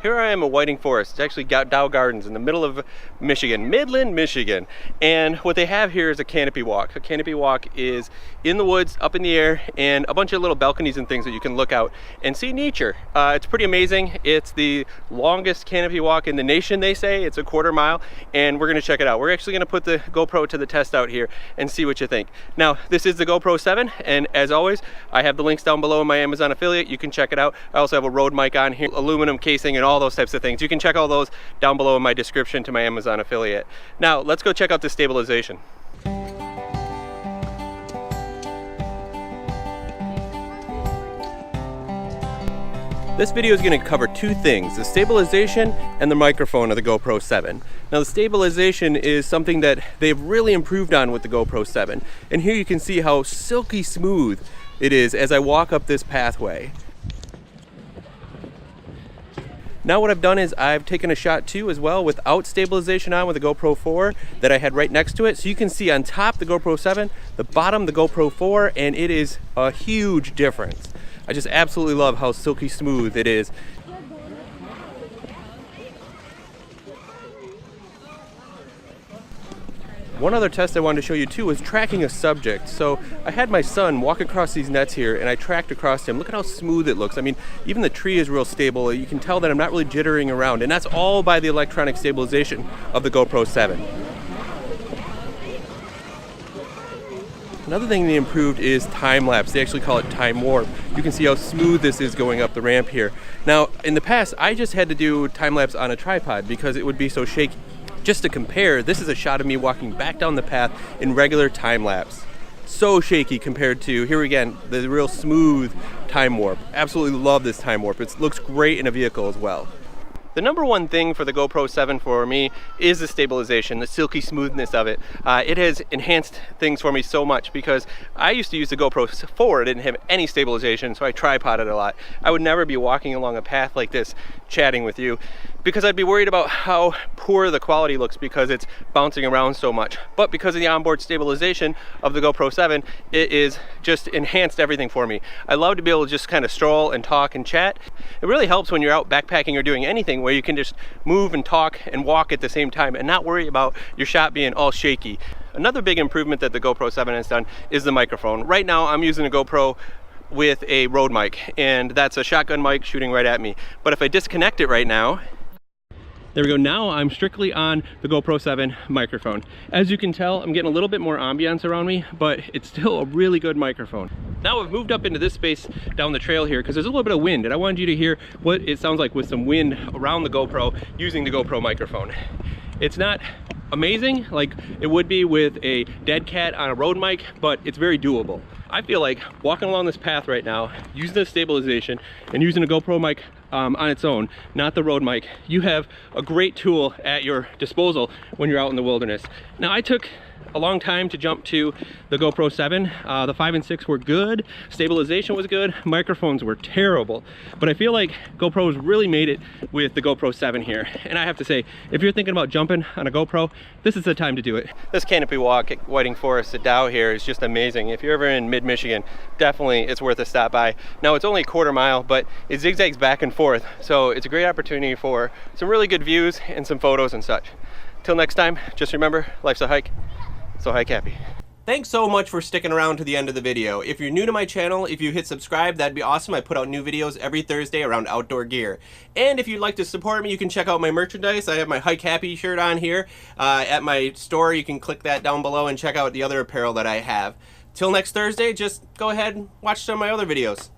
Here I am in Whiting Forest. It's actually got Dow Gardens in the middle of Michigan, Midland, Michigan. And what they have here is a canopy walk. A canopy walk is in the woods, up in the air, and a bunch of little balconies and things that you can look out and see nature. It's pretty amazing. It's the longest canopy walk in the nation, they say. It's a 1/4 mile, and we're gonna check it out. We're actually gonna put the GoPro to the test out here and see what you think. Now, this is the GoPro 7, and as always, I have the links down below in my Amazon affiliate. You can check it out. I also have a Rode mic on here, aluminum casing, and all those types of things. You can check all those down below in my description to my Amazon affiliate. Now, let's go check out the stabilization. This video is going to cover two things, the stabilization and the microphone of the GoPro 7. Now the stabilization is something that they've really improved on with the GoPro 7. And here you can see how silky smooth it is as I walk up this pathway. Now what I've done is I've taken a shot too as well without stabilization on with the GoPro 4 that I had right next to it. So you can see on top the GoPro 7, the bottom the GoPro 4, and it is a huge difference. I just absolutely love how silky smooth it is. One other test I wanted to show you too was tracking a subject. So I had my son walk across these nets here and I tracked across him. Look at how smooth it looks. I mean, even the tree is real stable. You can tell that I'm not really jittering around, and that's all by the electronic stabilization of the GoPro 7. Another thing they improved is time lapse. They actually call it time warp. You can see how smooth this is going up the ramp here. Now, in the past, I just had to do time lapse on a tripod because it would be so shaky. Just to compare, this is a shot of me walking back down the path in regular time lapse. So shaky compared to, here again, the real smooth time warp. Absolutely love this time warp. It looks great in a vehicle as well. The number one thing for the GoPro 7 for me is the stabilization, the silky smoothness of it. It has enhanced things for me so much because I used to use the GoPro 4. It didn't have any stabilization, so I tripoded a lot. I would never be walking along a path like this chatting with you because I'd be worried about how poor the quality looks because it's bouncing around so much. But because of the onboard stabilization of the GoPro 7, it is just enhanced everything for me. I love to be able to just kind of stroll and talk and chat. It really helps when you're out backpacking or doing anything where you can just move and talk and walk at the same time and not worry about your shot being all shaky. Another big improvement that the GoPro 7 has done is the microphone. Right now I'm using a GoPro with a Rode mic, and that's a shotgun mic shooting right at me. But if I disconnect it right now, there we go. Now I'm strictly on the GoPro 7 microphone. As you can tell, I'm getting a little bit more ambience around me, but it's still a really good microphone. Now I've moved up into this space down the trail here because there's a little bit of wind, and I wanted you to hear what it sounds like with some wind around the GoPro using the GoPro microphone. It's not amazing like it would be with a dead cat on a Rode mic, but it's very doable. I feel like walking along this path right now, using the stabilization and using a GoPro mic on its own, not the Rode mic, you have a great tool at your disposal when you're out in the wilderness. Now, I took a long time to jump to the GoPro 7. The 5 and 6 were good, stabilization was good, microphones were terrible, but I feel like GoPro's really made it with the GoPro 7 here. And I have to say, if you're thinking about jumping on a GoPro, this is the time to do it. This canopy walk at Whiting Forest at Dow here is just amazing. If you're ever in mid-Michigan, definitely it's worth a stop by. Now it's only a 1/4 mile, but it zigzags back and forth, so it's a great opportunity for some really good views and some photos and such. Till next time, just remember, life's a hike. So hike happy. Thanks so much for sticking around to the end of the video. If you're new to my channel, if you hit subscribe, that'd be awesome. I put out new videos every Thursday around outdoor gear. And if you'd like to support me, you can check out my merchandise. I have my Hike Happy shirt on here at my store. You can click that down below and check out the other apparel that I have. Till next Thursday, just go ahead and watch some of my other videos.